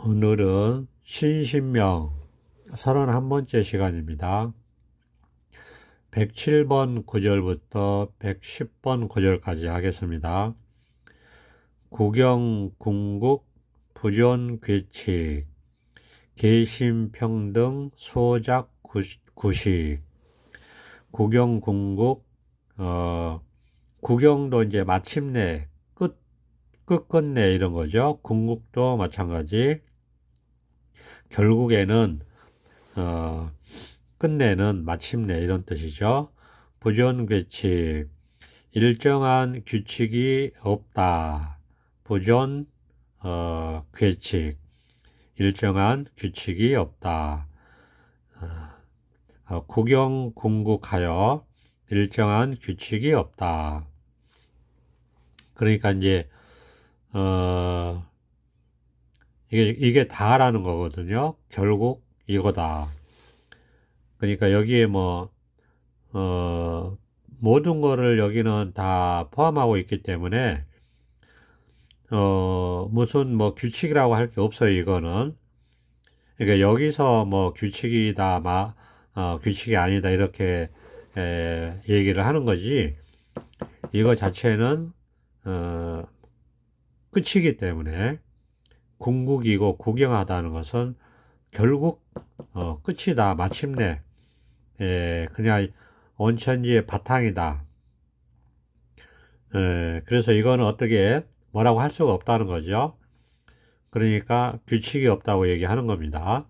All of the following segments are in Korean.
오늘은 신신명 31번째 시간입니다. 107번 구절부터 110번 구절까지 하겠습니다. 구경, 궁국, 부존, 괴칙, 계심평등, 소작, 구식. 구경, 궁국, 구경도 이제 마침내, 끝끝내 이런 거죠. 궁국도 마찬가지. 결국에는 끝내는 마침내 이런 뜻이죠. 부존괴칙, 일정한 규칙이 없다. 부존 괴칙, 일정한 규칙이 없다. 구경 궁국하여 일정한 규칙이 없다. 그러니까 이제 이게 다라는 거거든요. 결국 이거다. 그러니까 여기에 모든 거를 여기는 다 포함하고 있기 때문에, 무슨 규칙이라고 할 게 없어요, 이거는. 그러니까 여기서 규칙이다, 규칙이 아니다, 이렇게, 얘기를 하는 거지. 이거 자체는, 끝이기 때문에, 궁극이고 구경하다는 것은 결국 끝이다, 마침내, 그냥 온천지의 바탕이다. 그래서 이거는 어떻게 뭐라고 할 수가 없다는 거죠. 그러니까 규칙이 없다고 얘기하는 겁니다.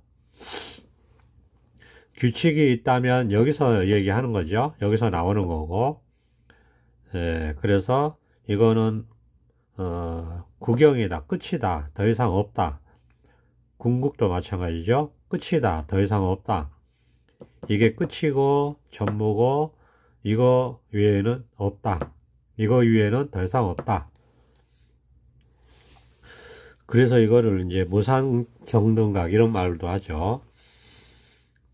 규칙이 있다면 여기서 얘기하는 거죠. 여기서 나오는 거고, 그래서 이거는 구경이다, 끝이다, 더 이상 없다. 궁극도 마찬가지죠. 끝이다, 더 이상 없다. 이게 끝이고 전부고 이거 위에는 없다. 이거 위에는 더 이상 없다. 그래서 이거를 이제 무상정등각 이런 말도 하죠.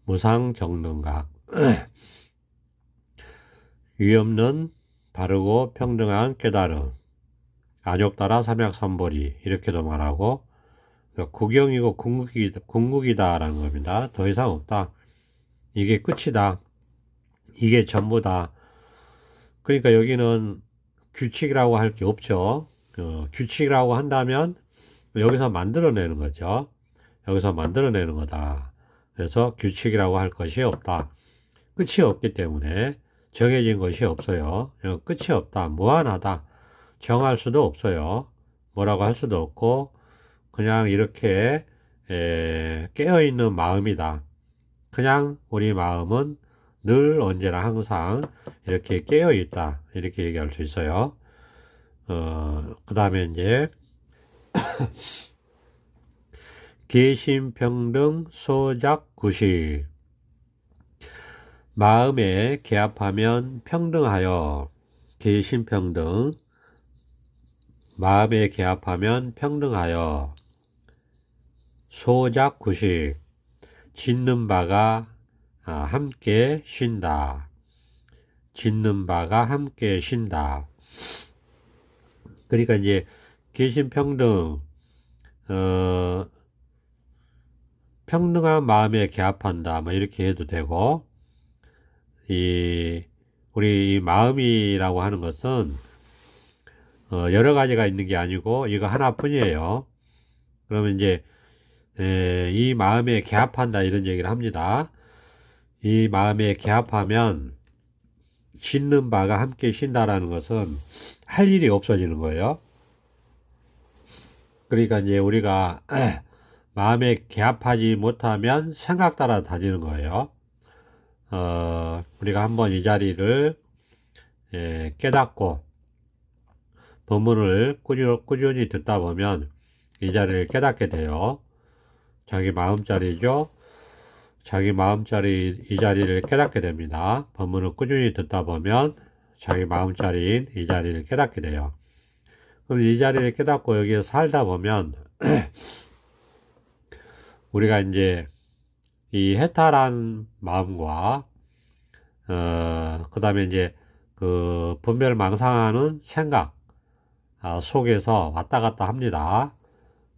무상정등각. 위없는 바르고 평등한 깨달음. 안욕따라 삼약삼보리 이렇게도 말하고, 그러니까 구경이고 궁극이다라는 겁니다. 더 이상 없다. 이게 끝이다. 이게 전부다. 그러니까 여기는 규칙이라고 할 게 없죠. 규칙이라고 한다면 여기서 만들어내는 거죠. 여기서 만들어내는 거다. 그래서 규칙이라고 할 것이 없다. 끝이 없기 때문에 정해진 것이 없어요. 끝이 없다. 무한하다. 정할 수도 없어요. 뭐라고 할 수도 없고 그냥 이렇게 깨어있는 마음이다. 그냥 우리 마음은 늘 언제나 항상 이렇게 깨어있다. 이렇게 얘기할 수 있어요. 그 다음에 이제 계심평등 소작 구식. 마음에 개합하면 평등하여. 계심평등, 마음에 개합하면 평등하여. 소작 구식, 짓는 바가 함께 쉰다. 짓는 바가 함께 쉰다. 그러니까 이제 계심평등, 평등한 마음에 개합한다, 이렇게 해도 되고, 우리 이 마음이라고 하는 것은 여러 가지가 있는 게 아니고 이거 하나뿐이에요. 그러면 이제 이 마음에 개합한다 이런 얘기를 합니다. 이 마음에 개합하면 씻는 바가 함께 쉰다라는 것은 할 일이 없어지는 거예요. 그러니까 이제 우리가 마음에 개합하지 못하면 생각 따라 다니는 거예요. 우리가 한번 이 자리를 깨닫고 법문을 꾸준히 듣다 보면 이 자리를 깨닫게 돼요. 자기 마음자리죠. 자기 마음자리 이 자리를 깨닫게 됩니다. 법문을 꾸준히 듣다 보면 자기 마음자리인 이 자리를 깨닫게 돼요. 그럼 이 자리를 깨닫고 여기에 살다 보면 우리가 이제 이 해탈한 마음과 그 다음에 이제 그 분별망상하는 생각 속에서 왔다 갔다 합니다.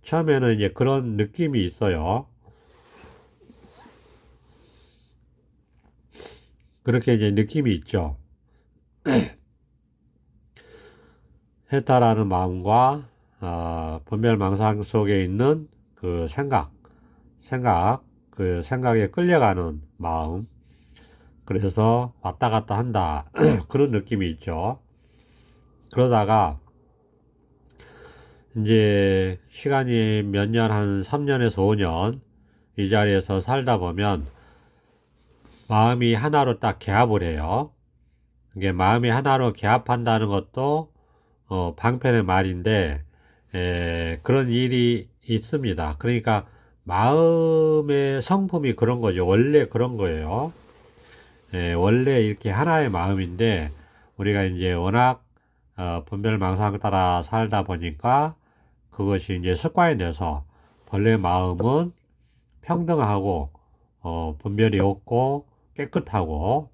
처음에는 이제 그런 느낌이 있어요. 그렇게 이제 느낌이 있죠. 해탈하는 마음과 분별망상 속에 있는 그 그 생각에 끌려가는 마음. 그래서 왔다 갔다 한다. 그런 느낌이 있죠. 그러다가 이제 시간이 몇 년, 한 3년에서 5년 이 자리에서 살다 보면 마음이 하나로 딱 개합을 해요. 이게 마음이 하나로 개합한다는 것도 방편의 말인데 그런 일이 있습니다. 그러니까 마음의 성품이 그런 거죠. 원래 그런 거예요. 원래 이렇게 하나의 마음인데 우리가 이제 워낙 분별망상 따라 살다 보니까 그것이 이제 습관이 돼서 본래 마음은 평등하고 분별이 없고 깨끗하고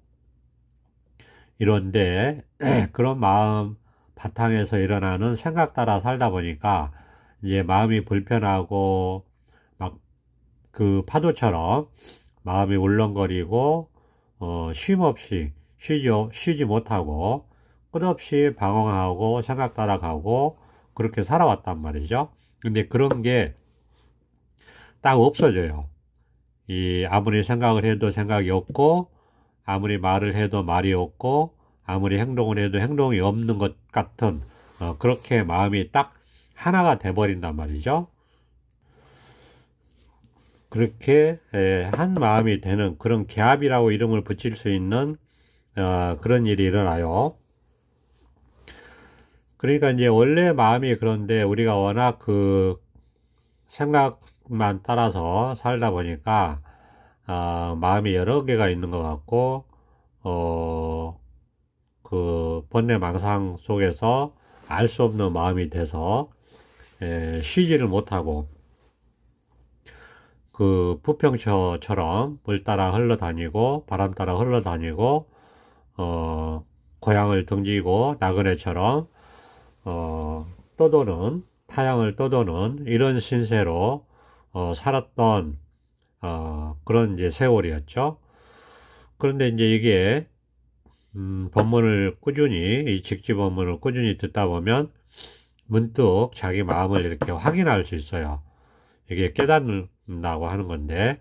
이런데 그런 마음 바탕에서 일어나는 생각 따라 살다 보니까 이제 마음이 불편하고 막 그 파도처럼 마음이 울렁거리고 쉼없이 쉬지 못하고 끝없이 방황하고 생각 따라가고 그렇게 살아왔단 말이죠. 근데 그런 게 딱 없어져요. 이 아무리 생각을 해도 생각이 없고 아무리 말을 해도 말이 없고 아무리 행동을 해도 행동이 없는 것 같은 그렇게 마음이 딱 하나가 돼버린단 말이죠. 그렇게 한 마음이 되는 그런 개합이라고 이름을 붙일 수 있는 그런 일이 일어나요. 그러니까 이제 원래 마음이 그런데 우리가 워낙 그 생각만 따라서 살다 보니까 마음이 여러 개가 있는 것 같고 그 번뇌망상 속에서 알 수 없는 마음이 돼서 쉬지를 못하고 그 부평처럼 물 따라 흘러다니고 바람 따라 흘러다니고 고향을 등지고 나그네처럼 떠도는 타향을 떠도는 이런 신세로 살았던 그런 이제 세월이었죠. 그런데 이제 이게 법문을 꾸준히 이 직지 법문을 꾸준히 듣다 보면 문득 자기 마음을 이렇게 확인할 수 있어요. 이게 깨닫는다고 하는 건데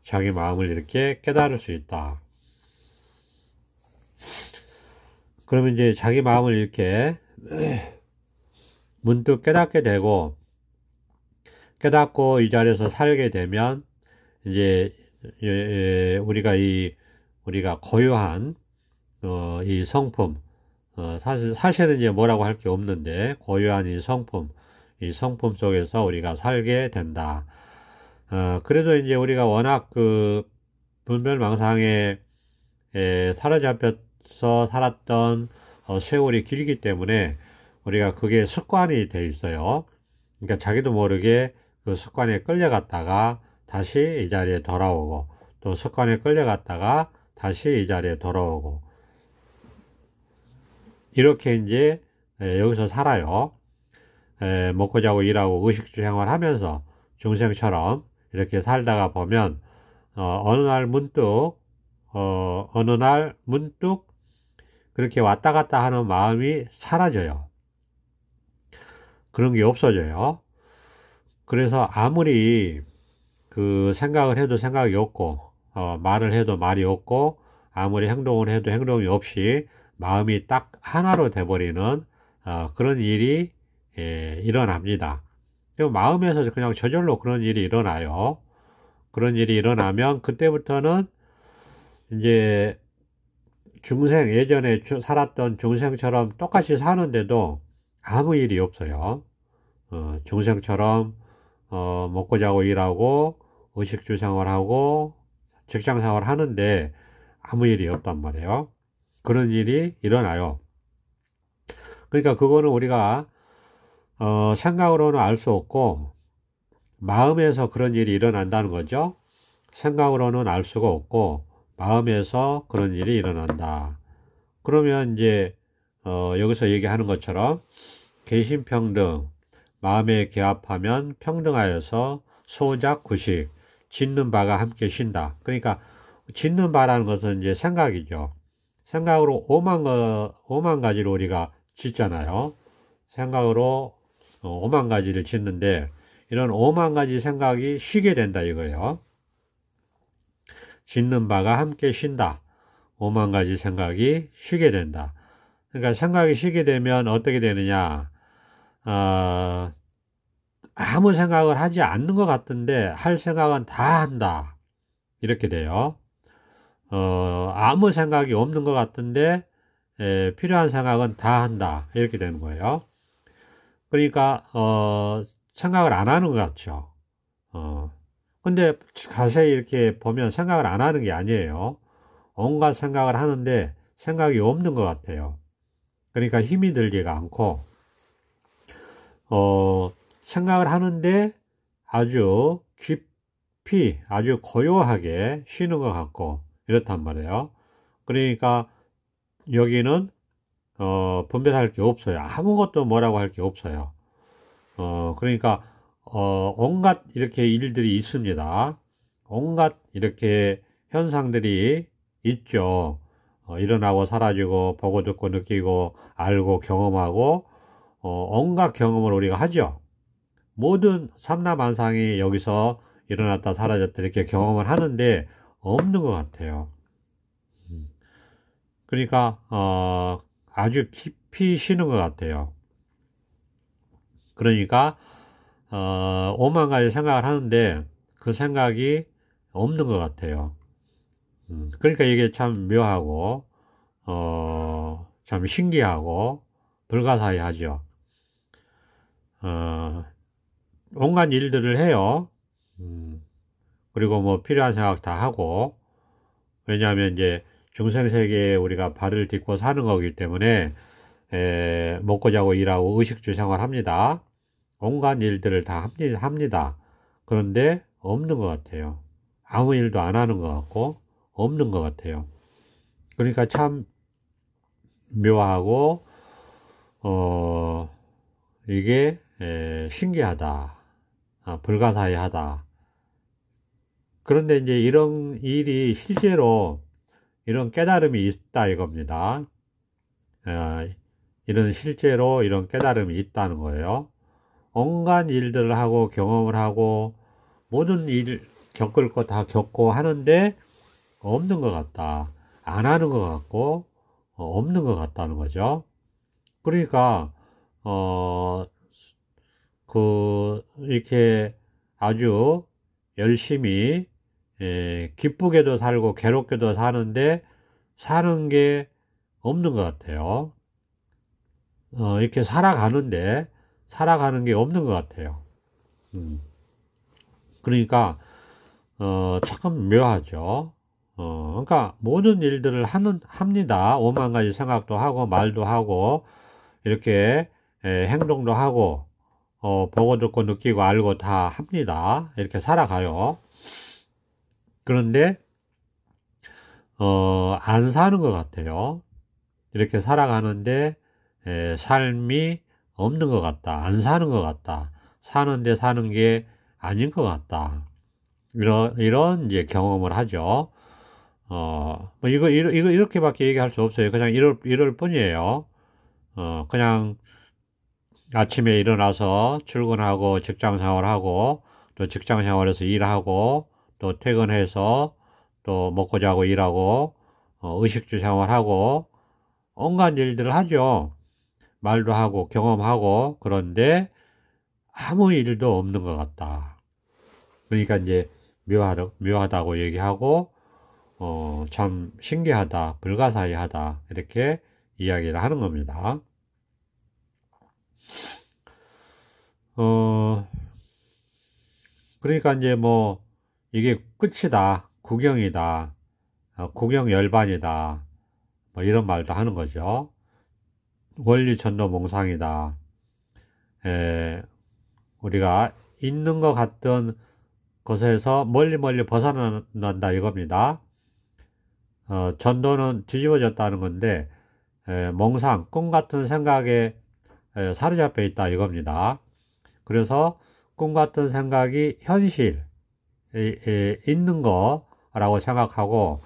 자기 마음을 이렇게 깨달을 수 있다. 그러면 이제 자기 마음을 이렇게 문득 깨닫게 되고 깨닫고 이 자리에서 살게 되면 이제 우리가 고유한 이 성품 사실은 이제 뭐라고 할 게 없는데 고유한 이 성품 속에서 우리가 살게 된다. 그래도 이제 우리가 워낙 그 분별망상에 사로잡혀서 살았던 세월이 길기 때문에 우리가 그게 습관이 돼 있어요. 그러니까 자기도 모르게 그 습관에 끌려갔다가 다시 이 자리에 돌아오고 또 습관에 끌려갔다가 다시 이 자리에 돌아오고 이렇게 이제 여기서 살아요. 먹고 자고 일하고 의식주 생활하면서 중생처럼 이렇게 살다가 보면 어느 날 문득 그렇게 왔다 갔다 하는 마음이 사라져요. 그런 게 없어져요. 그래서 아무리 그 생각을 해도 생각이 없고 말을 해도 말이 없고 아무리 행동을 해도 행동이 없이 마음이 딱 하나로 돼버리는 그런 일이 일어납니다. 마음에서 그냥 저절로 그런 일이 일어나요. 그런 일이 일어나면 그때부터는 이제 예전에 살았던 중생처럼 똑같이 사는데도 아무 일이 없어요. 중생처럼 먹고 자고 일하고 의식주 생활하고 직장 생활 하는데 아무 일이 없단 말이에요. 그런 일이 일어나요. 그러니까 그거는 우리가 생각으로는 알 수 없고 마음에서 그런 일이 일어난다는 거죠. 생각으로는 알 수가 없고 마음에서 그런 일이 일어난다. 그러면 이제 여기서 얘기하는 것처럼 개심평등 마음에 개합하면 평등하여서 소작 구식 짓는 바가 함께 쉰다. 그러니까 짓는 바라는 것은 이제 생각이죠. 생각으로 오만 가지로 우리가 짓잖아요. 생각으로 오만 가지를 짓는데 이런 오만 가지 생각이 쉬게 된다 이거예요. 짓는 바가 함께 쉰다. 오만 가지 생각이 쉬게 된다. 그러니까 생각이 쉬게 되면 어떻게 되느냐? 아무 생각을 하지 않는 것 같은데 할 생각은 다 한다. 이렇게 돼요. 아무 생각이 없는 것 같은데 필요한 생각은 다 한다. 이렇게 되는 거예요. 그러니까 생각을 안 하는 것 같죠. 근데 자세히 이렇게 보면 생각을 안 하는 게 아니에요. 온갖 생각을 하는데 생각이 없는 것 같아요. 그러니까 힘이 들지가 않고 생각을 하는데 아주 깊이 아주 고요하게 쉬는 것 같고 이렇단 말이에요. 그러니까 여기는 분별할 게 없어요. 아무것도 뭐라고 할 게 없어요. 그러니까 온갖 이렇게 일들이 있습니다. 온갖 이렇게 현상들이 있죠. 일어나고 사라지고 보고 듣고 느끼고 알고 경험하고 온갖 경험을 우리가 하죠. 모든 삼라만상이 여기서 일어났다 사라졌다 이렇게 경험을 하는데 없는 것 같아요. 그러니까 아주 깊이 쉬는 것 같아요. 그러니까 오만 가지 생각을 하는데 그 생각이 없는 것 같아요. 그러니까 이게 참 묘하고 참 신기하고 불가사의하죠. 온갖 일들을 해요. 그리고 뭐 필요한 생각 다 하고 왜냐하면 이제 중생세계에 우리가 발을 딛고 사는 거기 때문에 먹고 자고 일하고 의식주 생활합니다. 온갖 일들을 다 합니다. 그런데 없는 것 같아요. 아무 일도 안 하는 것 같고 없는 것 같아요. 그러니까 참 묘하고 이게 신기하다. 불가사의하다. 그런데 이제 이런 일이 실제로 이런 깨달음이 있다 이겁니다. 이런 실제로 이런 깨달음이 있다는 거예요. 온갖 일들을 하고 경험을 하고 모든 일 겪을 거 다 겪고 하는데 없는 것 같다. 안 하는 것 같고 없는 것 같다는 거죠. 그러니까 이렇게 아주 열심히 기쁘게도 살고 괴롭게도 사는데 사는 게 없는 것 같아요. 이렇게 살아가는데 살아가는 게 없는 것 같아요. 그러니까 참 묘하죠. 그러니까 모든 일들을 합니다. 오만 가지 생각도 하고 말도 하고 이렇게 행동도 하고 보고 듣고 느끼고 알고 다 합니다. 이렇게 살아가요. 그런데 안 사는 것 같아요. 이렇게 살아가는데 삶이 없는 것 같다. 안 사는 것 같다. 사는데 사는 게 아닌 것 같다. 이런 이제 경험을 하죠. 뭐 이거 이렇게밖에 얘기할 수 없어요. 그냥 이럴 뿐이에요. 그냥 아침에 일어나서 출근하고 직장 생활하고 또 직장 생활에서 일하고 또 퇴근해서 또 먹고 자고 일하고 의식주 생활하고 온갖 일들을 하죠. 말도 하고 경험하고 그런데 아무 일도 없는 것 같다. 그러니까 이제 묘하다고 얘기하고 참 신기하다, 불가사의하다 이렇게 이야기를 하는 겁니다. 그러니까 이제 뭐 이게 끝이다, 구경이다, 구경 열반이다, 뭐 이런 말도 하는 거죠. 원리 전도 몽상이다. 우리가 있는 것 같던 것에서 멀리 벗어난다 이겁니다. 전도는 뒤집어졌다는 건데 몽상, 꿈 같은 생각에 사로잡혀 있다 이겁니다. 그래서 꿈 같은 생각이 현실에 있는 거라고 생각하고,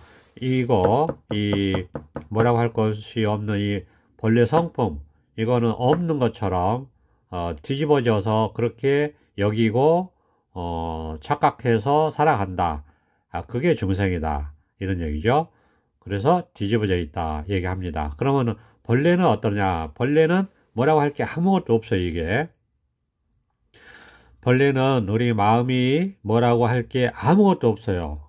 뭐라고 할 것이 없는 이 본래 성품, 이거는 없는 것처럼 뒤집어져서 그렇게 여기고 착각해서 살아간다. 그게 중생이다, 이런 얘기죠. 그래서 뒤집어져 있다 얘기합니다. 그러면 본래는 어떠냐? 본래는 뭐라고 할 게 아무것도 없어요. 이게 본래는 우리 마음이 뭐라고 할 게 아무것도 없어요.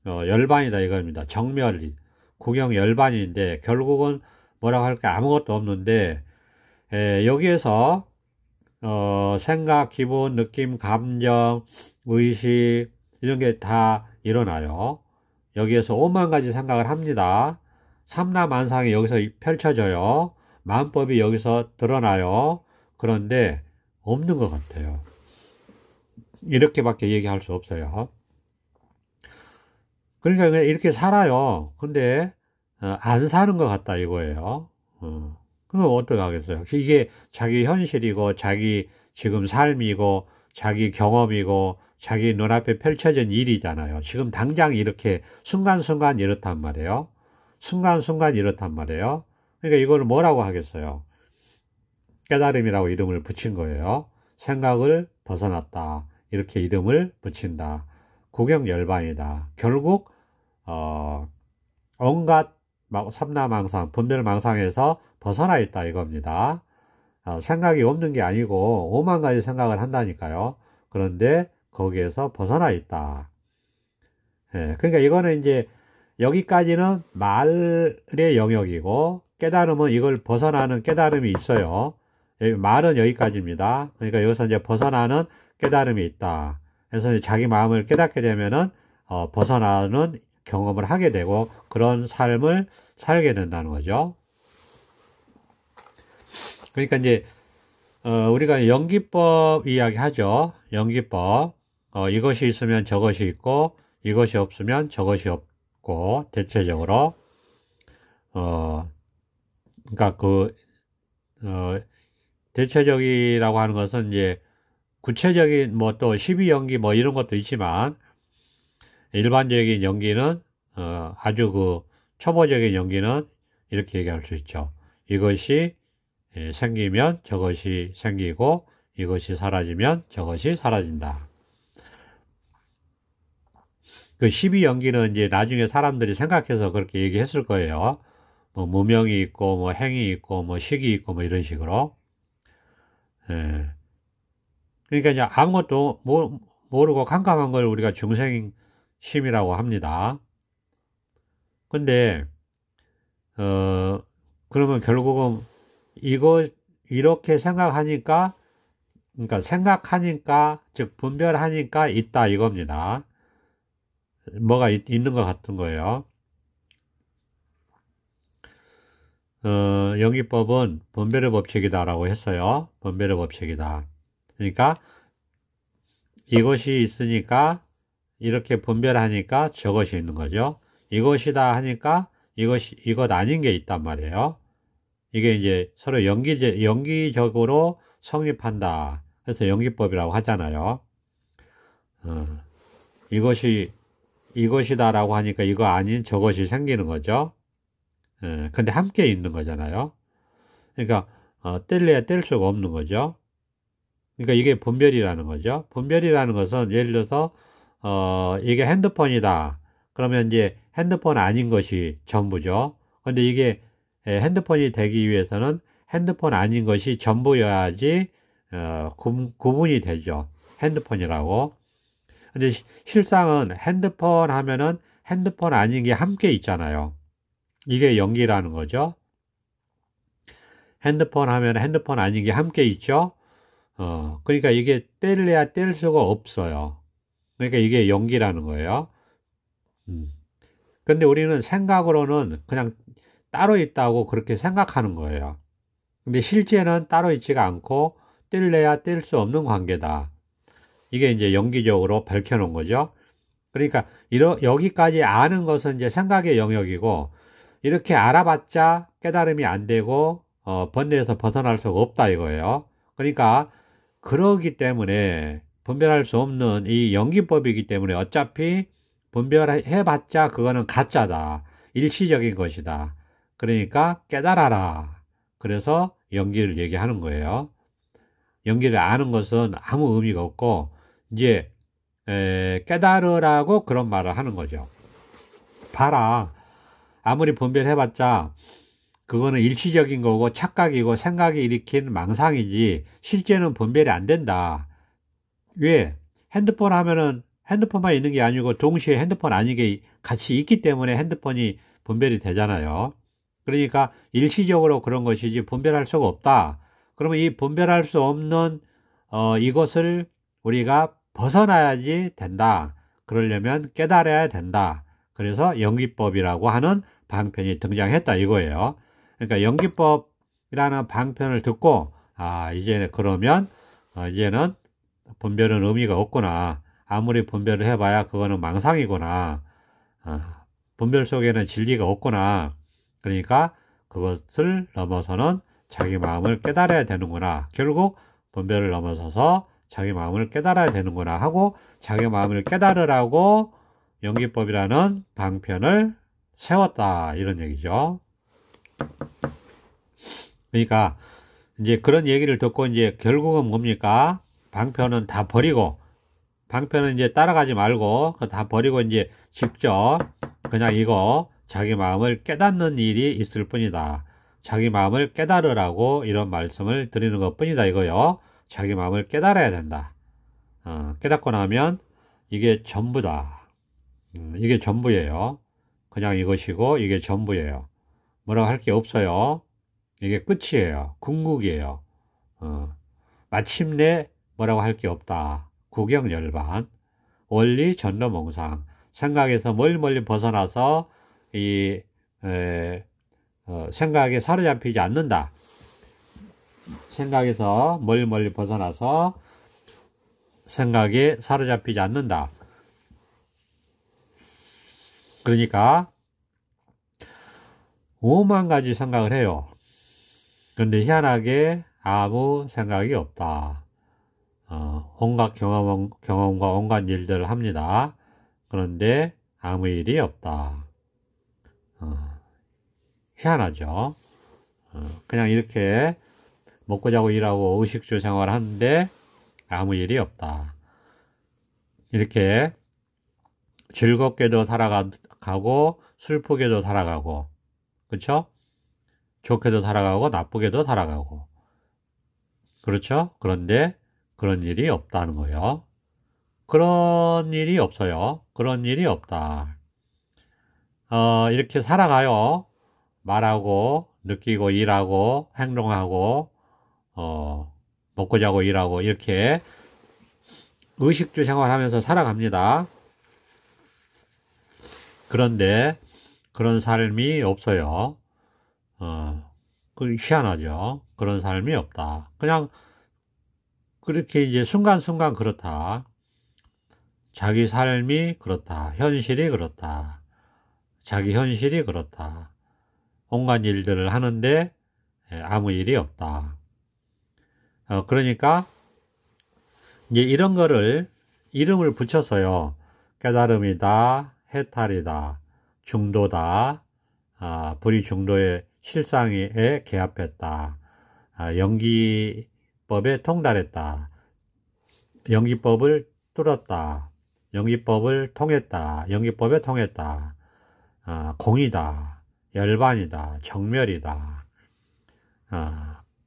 열반이다 이겁니다. 정멸이 구경 열반인데 결국은 뭐라고 할 게 아무것도 없는데, 여기에서 생각, 기분, 느낌, 감정, 의식 이런 게 다 일어나요. 여기에서 5만 가지 생각을 합니다. 삼라만상이 여기서 펼쳐져요. 마음법이 여기서 드러나요. 그런데 없는 것 같아요. 이렇게밖에 얘기할 수 없어요. 그러니까 그냥 이렇게 살아요. 근데 안 사는 것 같다 이거예요. 그럼 어떻게 하겠어요? 이게 자기 현실이고 자기 지금 삶이고 자기 경험이고 자기 눈앞에 펼쳐진 일이잖아요. 지금 당장 이렇게 순간순간 이렇단 말이에요. 순간순간 이렇단 말이에요. 그러니까 이걸 뭐라고 하겠어요? 깨달음이라고 이름을 붙인 거예요. 생각을 벗어났다, 이렇게 이름을 붙인다. 구경열반이다. 결국 온갖 삼라망상, 분별망상에서 벗어나 있다 이겁니다. 생각이 없는 게 아니고 5만 가지 생각을 한다니까요. 그런데 거기에서 벗어나 있다. 그러니까 이거는 이제 여기까지는 말의 영역이고, 깨달음은 이걸 벗어나는 깨달음이 있어요. 말은 여기까지입니다. 그러니까 여기서 이제 벗어나는 깨달음이 있다. 그래서 이제 자기 마음을 깨닫게 되면은 벗어나는 경험을 하게 되고 그런 삶을 살게 된다는 거죠. 그러니까 이제 우리가 연기법 이야기 하죠. 연기법. 이것이 있으면 저것이 있고 이것이 없으면 저것이 없고, 대체적으로 그러니까 대체적이라고 하는 것은 이제 구체적인 뭐 또 12연기 뭐 이런 것도 있지만, 일반적인 연기는 아주 초보적인 연기는 이렇게 얘기할 수 있죠. 이것이 생기면 저것이 생기고 이것이 사라지면 저것이 사라진다. 그 12연기는 이제 나중에 사람들이 생각해서 그렇게 얘기했을 거예요. 뭐 무명이 있고 뭐 행이 있고 뭐 식이 있고 뭐 이런 식으로. 그러니까 이제 아무것도 모르고 캄캄한 걸 우리가 중생심이라고 합니다. 근데 그러면 결국은 이렇게 생각하니까, 그러니까 생각하니까, 즉 분별하니까 있다 이겁니다. 뭐가 있는 것 같은 거예요. 연기법은 분별의 법칙이다라고 했어요. 분별의 법칙이다. 그러니까 이것이 있으니까 이렇게 분별하니까 저것이 있는 거죠. 이것이다 하니까 이것 아닌 게 있단 말이에요. 이게 이제 서로 연기적으로 성립한다. 그래서 연기법이라고 하잖아요. 이것이다라고 하니까 이거 아닌 저것이 생기는 거죠. 근데 함께 있는 거잖아요. 그러니까 뗄래야 뗄 수가 없는 거죠. 그러니까 이게 분별이라는 거죠. 분별이라는 것은 예를 들어서 이게 핸드폰이다. 그러면 이제 핸드폰 아닌 것이 전부죠. 근데 이게 핸드폰이 되기 위해서는 핸드폰 아닌 것이 전부여야지 구분이 되죠. 핸드폰이라고. 근데 실상은 핸드폰 하면은 핸드폰 아닌 게 함께 있잖아요. 이게 연기라는 거죠. 핸드폰 하면 핸드폰 아닌 게 함께 있죠. 그러니까 이게 뗄래야 뗄 수가 없어요. 그러니까 이게 연기라는 거예요. 근데 우리는 생각으로는 그냥 따로 있다고 그렇게 생각하는 거예요. 근데 실제는 따로 있지가 않고 뗄래야 뗄 수 없는 관계다. 이게 이제 연기적으로 밝혀놓은 거죠. 그러니까 여기까지 아는 것은 이제 생각의 영역이고, 이렇게 알아봤자 깨달음이 안 되고 번뇌에서 벗어날 수가 없다 이거예요. 그러니까 그러기 때문에 분별할 수 없는 이 연기법이기 때문에 어차피 분별해봤자 그거는 가짜다. 일시적인 것이다. 그러니까 깨달아라. 그래서 연기를 얘기하는 거예요. 연기를 아는 것은 아무 의미가 없고 이제 깨달으라고 그런 말을 하는 거죠. 봐라. 아무리 분별해봤자 그거는 일시적인 거고 착각이고 생각이 일으킨 망상이지 실제는 분별이 안 된다. 왜? 핸드폰 하면은 핸드폰만 있는 게 아니고 동시에 핸드폰 아닌 게 같이 있기 때문에 핸드폰이 분별이 되잖아요. 그러니까 일시적으로 그런 것이지 분별할 수가 없다. 그러면 이 분별할 수 없는 이것을 우리가 벗어나야지 된다. 그러려면 깨달아야 된다. 그래서 연기법이라고 하는 방편이 등장했다 이거예요. 그러니까 연기법이라는 방편을 듣고 이제 그러면 이제는 분별은 의미가 없구나. 아무리 분별을 해봐야 그거는 망상이구나. 분별 속에는 진리가 없구나. 그러니까 그것을 넘어서는 자기 마음을 깨달아야 되는구나. 결국 분별을 넘어서서 자기 마음을 깨달아야 되는구나 하고 자기 마음을 깨달으라고 연기법이라는 방편을 세웠다. 이런 얘기죠. 그러니까 이제 그런 얘기를 듣고 이제 결국은 뭡니까? 방편은 다 버리고 방편은 이제 따라가지 말고 다 버리고 이제 직접 그냥 이거 자기 마음을 깨닫는 일이 있을 뿐이다. 자기 마음을 깨달으라고 이런 말씀을 드리는 것 뿐이다 이거요. 자기 마음을 깨달아야 된다. 깨닫고 나면 이게 전부다. 이게 전부예요. 그냥 이것이고 이게 전부예요. 뭐라고 할 게 없어요. 이게 끝이에요. 궁극이에요. 마침내 뭐라고 할 게 없다. 구경열반, 원리 전도몽상, 생각에서 멀리 벗어나서 이 생각에 사로잡히지 않는다. 생각에서 멀리 벗어나서 생각에 사로잡히지 않는다. 그러니까 5만 가지 생각을 해요. 그런데 희한하게 아무 생각이 없다. 온갖 경험과 온갖 일들을 합니다. 그런데 아무 일이 없다. 희한하죠. 그냥 이렇게 먹고 자고 일하고 의식주 생활을 하는데 아무 일이 없다. 이렇게 즐겁게도 살아가고 슬프게도 살아가고 그렇죠? 좋게도 살아가고 나쁘게도 살아가고 그렇죠? 그런데 그런 일이 없다는 거예요. 그런 일이 없어요. 그런 일이 없다. 이렇게 살아가요. 말하고 느끼고 일하고 행동하고 먹고 자고 일하고 이렇게 의식주 생활하면서 살아갑니다. 그런데 그런 삶이 없어요. 희한하죠. 그런 삶이 없다. 그냥 그렇게 이제 순간순간 그렇다. 자기 삶이 그렇다. 현실이 그렇다. 자기 현실이 그렇다. 온갖 일들을 하는데 아무 일이 없다. 그러니까 이제 이런 거를 이름을 붙였어요. 깨달음이다, 해탈이다, 중도다, 불이 중도의 실상에 개합했다. 연기법에 통달했다. 연기법을 뚫었다. 연기법을 통했다. 연기법에 통했다. 공이다. 열반이다. 정멸이다.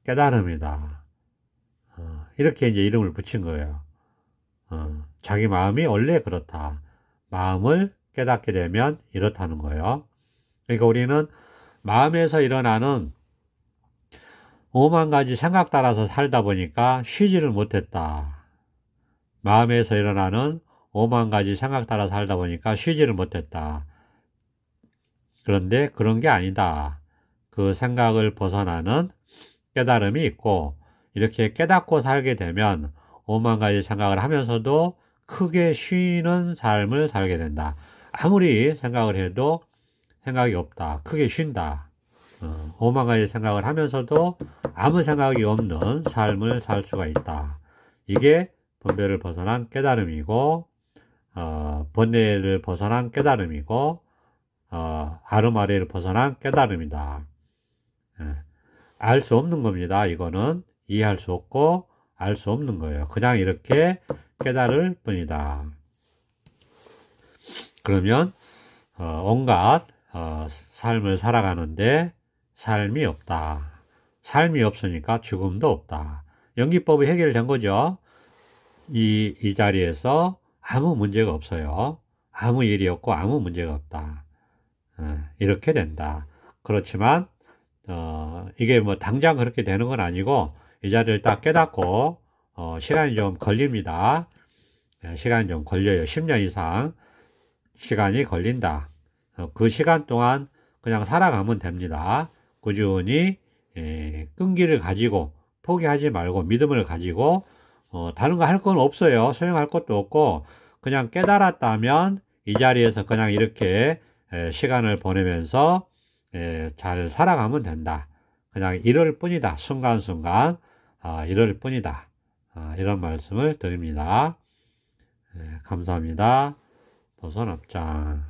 깨달음이다. 이렇게 이제 이름을 붙인 거예요. 자기 마음이 원래 그렇다. 마음을 깨닫게 되면 이렇다는 거예요. 그러니까 우리는 마음에서 일어나는 5만 가지 생각 따라서 살다 보니까 쉬지를 못했다. 마음에서 일어나는 5만 가지 생각 따라 살다 보니까 쉬지를 못했다. 그런데 그런 게 아니다. 그 생각을 벗어나는 깨달음이 있고 이렇게 깨닫고 살게 되면 5만 가지 생각을 하면서도 크게 쉬는 삶을 살게 된다. 아무리 생각을 해도 생각이 없다. 크게 쉰다. 5만 가지 생각을 하면서도 아무 생각이 없는 삶을 살 수가 있다. 이게 분별을 벗어난 깨달음이고, 번뇌를 벗어난 깨달음이고, 아름아리를 벗어난 깨달음이다. 알 수 없는 겁니다. 이거는 이해할 수 없고 알 수 없는 거예요. 그냥 이렇게 깨달을 뿐이다. 그러면 온갖 삶을 살아가는데 삶이 없다. 삶이 없으니까 죽음도 없다. 연기법이 해결된 거죠. 이 자리에서 아무 문제가 없어요. 아무 일이 없고 아무 문제가 없다. 이렇게 된다. 그렇지만 이게 뭐 당장 그렇게 되는 건 아니고 이 자리를 딱 깨닫고 시간이 좀 걸립니다. 시간이 좀 걸려요. 10년 이상 시간이 걸린다. 그 시간 동안 그냥 살아가면 됩니다. 꾸준히 끈기를 가지고 포기하지 말고 믿음을 가지고 다른 거 할 건 없어요. 소용할 것도 없고 그냥 깨달았다면 이 자리에서 그냥 이렇게 시간을 보내면서 잘 살아가면 된다. 그냥 이럴 뿐이다. 순간순간 이럴 뿐이다. 이런 말씀을 드립니다. 감사합니다. 보선업장.